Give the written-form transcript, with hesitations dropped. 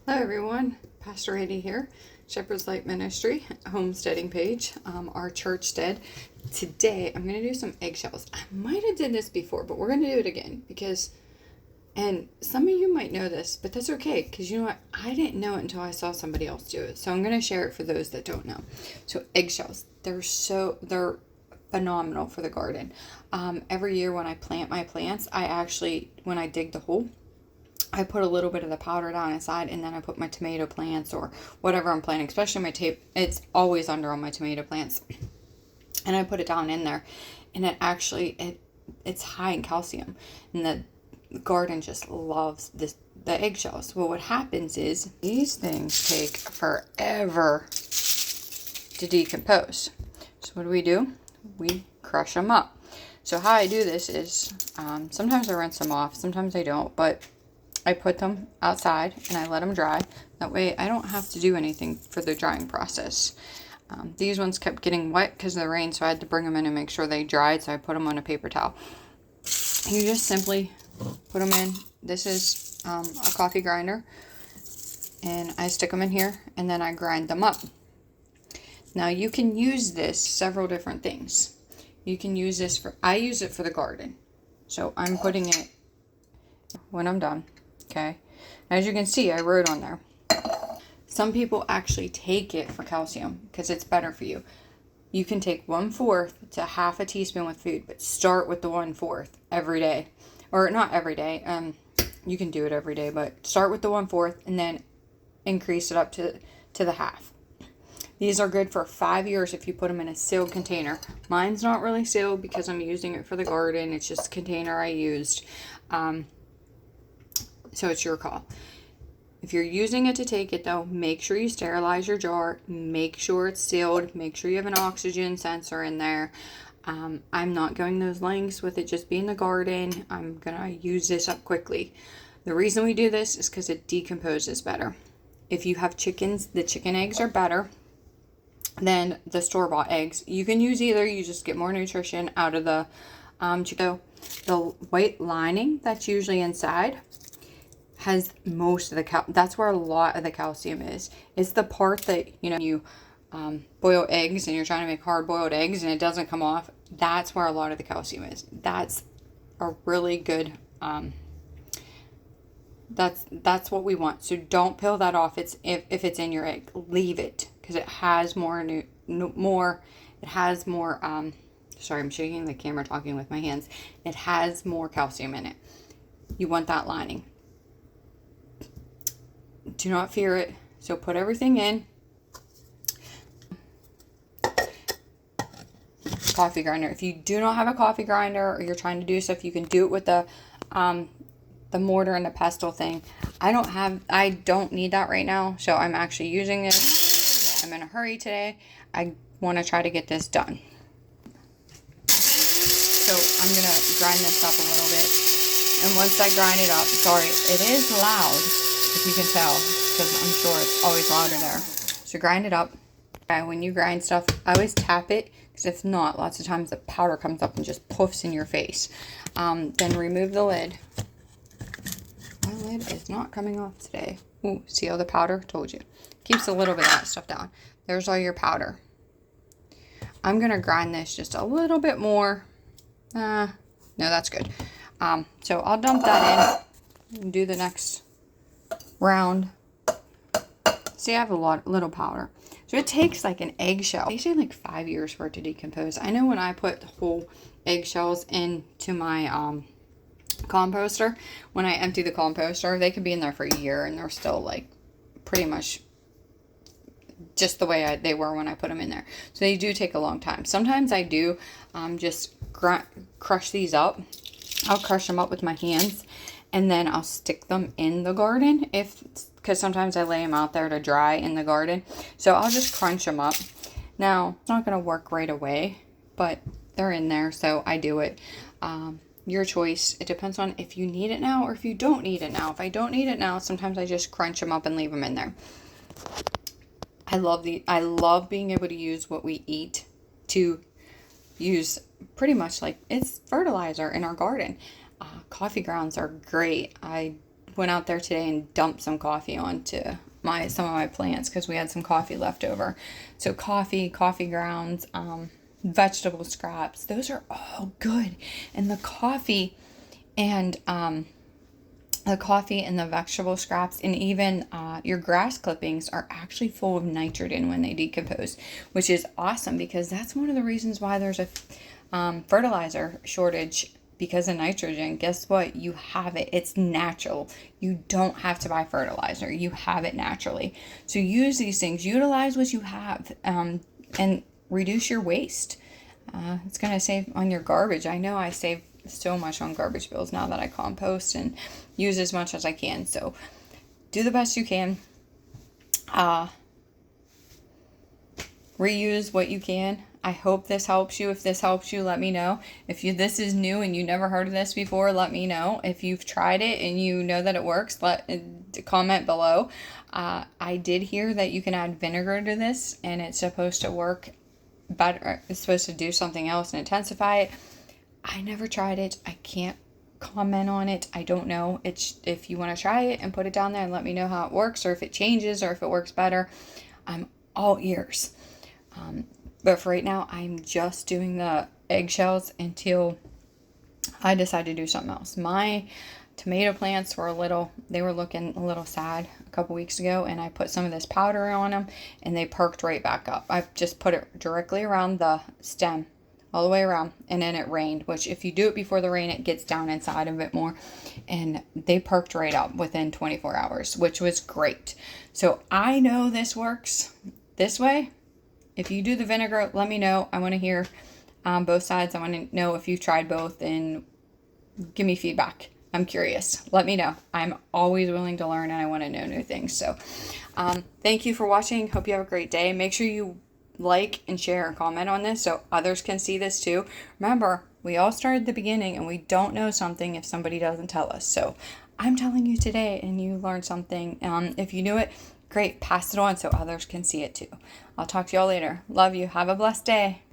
Hello everyone, Pastor Eddie here, Shepherd's Light Ministry, homesteading page, our church stead. Today I'm going to do some eggshells. I might have did this before, but we're going to do it again and some of you might know this, but that's okay, because you know what, I didn't know it until I saw somebody else do it, so I'm going to share it for those that don't know. So eggshells, they're phenomenal for the garden. Every year when I plant my plants, when I dig the hole, I put a little bit of the powder down inside, and then I put my tomato plants or whatever I'm planting, especially my tape. It's always under on my tomato plants. And I put it down in there, and it's high in calcium, and the garden just loves the eggshells. Well, what happens is these things take forever to decompose. So what do? We crush them up. So how I do this is sometimes I rinse them off, sometimes I don't, but I put them outside and I let them dry. That way I don't have to do anything for the drying process. These ones kept getting wet because of the rain, so I had to bring them in and make sure they dried, so I put them on a paper towel. You just simply put them in. This is a coffee grinder, and I stick them in here and then I grind them up. Now you can use this several different things. You can use this I use it for the garden. So I'm putting it when I'm done. Okay, as you can see, I wrote on there. Some people actually take it for calcium because it's better for you. You can take 1/4 to half a teaspoon with food, but start with the 1/4 every day, or not every day. You can do it every day, but start with the 1/4 and then increase it up to the half. These are good for 5 years if you put them in a sealed container. Mine's not really sealed because I'm using it for the garden. It's just a container I used. So it's your call. If you're using it to take it though, make sure you sterilize your jar. Make sure it's sealed. Make sure you have an oxygen sensor in there. I'm not going those lengths with it just being the garden. I'm going to use this up quickly. The reason we do this is because it decomposes better. If you have chickens, the chicken eggs are better than the store-bought eggs. You can use either. You just get more nutrition out of the chicken. The white lining that's usually inside has most of the that's where a lot of the calcium is. It's the part that, you boil eggs and you're trying to make hard-boiled eggs and it doesn't come off. That's where a lot of the calcium is. That's a really good, that's what we want. So don't peel that off. If it's in your egg, leave it, because it has sorry, I'm shaking the camera talking with my hands. It has more calcium in it. You want that lining. Do not fear it. So put everything in. Coffee grinder. If you do not have a coffee grinder or you're trying to do stuff, you can do it with the mortar and the pestle thing. I don't need that right now, so I'm actually using this. I'm in a hurry today. I want to try to get this done. So I'm going to grind this up a little bit. And once I grind it up, sorry, it is loud, if you can tell, because I'm sure it's always louder there. So grind it up. When you grind stuff, I always tap it, because if not, lots of times the powder comes up and just poofs in your face. Then remove the lid. My lid is not coming off today. Ooh, see all the powder? Told you. Keeps a little bit of that stuff down. There's all your powder. I'm going to grind this just a little bit more. No, that's good. So I'll dump that in and do the next round. See, I have little powder. So it takes like an eggshell. They say like 5 years for it to decompose. I know when I put the whole eggshells into my composter, when I empty the composter, they could be in there for a year and they're still like pretty much just the way they were when I put them in there. So they do take a long time. Sometimes I do just crush these up. I'll crush them up with my hands, and then I'll stick them in the garden because sometimes I lay them out there to dry in the garden. So I'll just crunch them up. Now, it's not going to work right away, but they're in there, so I do it. Your choice. It depends on if you need it now or if you don't need it now. If I don't need it now, sometimes I just crunch them up and leave them in there. I love being able to use what we eat to use pretty much like it's fertilizer in our garden. Coffee grounds are great. I went out there today and dumped some coffee onto some of my plants because we had some coffee left over. So coffee grounds, vegetable scraps, those are all good. And the coffee and the vegetable scraps and even your grass clippings are actually full of nitrogen when they decompose, which is awesome because that's one of the reasons why there's a fertilizer shortage, because of nitrogen. Guess what? You have it. It's natural. You don't have to buy fertilizer. You have it naturally. So use these things. Utilize what you have, and reduce your waste. It's going to save on your garbage. I know I save so much on garbage bills now that I compost and use as much as I can. So do the best you can. Reuse what you can. I hope this helps you. If this helps you, let me know. If this is new and you never heard of this before, let me know. If you've tried it and you know that it works, comment below. I did hear that you can add vinegar to this and it's supposed to work better. It's supposed to do something else and intensify it. I never tried it. I can't comment on it. I don't know. If you want to try it and put it down there and let me know how it works, or if it changes, or if it works better, I'm all ears. But for right now, I'm just doing the eggshells until I decide to do something else. My tomato plants were they were looking a little sad a couple weeks ago, and I put some of this powder on them and they perked right back up. I just put it directly around the stem, all the way around, and then it rained, which if you do it before the rain, it gets down inside a bit more, and they perked right up within 24 hours, which was great. So I know this works this way. If you do the vinegar, let me know. I want to hear both sides. I want to know if you've tried both and give me feedback. I'm curious. Let me know. I'm always willing to learn and I want to know new things. So thank you for watching. Hope you have a great day. Make sure you like and share and comment on this so others can see this too. Remember, we all start at the beginning and we don't know something if somebody doesn't tell us. So I'm telling you today and you learned something. If you knew it, great. Pass it on so others can see it too. I'll talk to y'all later. Love you. Have a blessed day.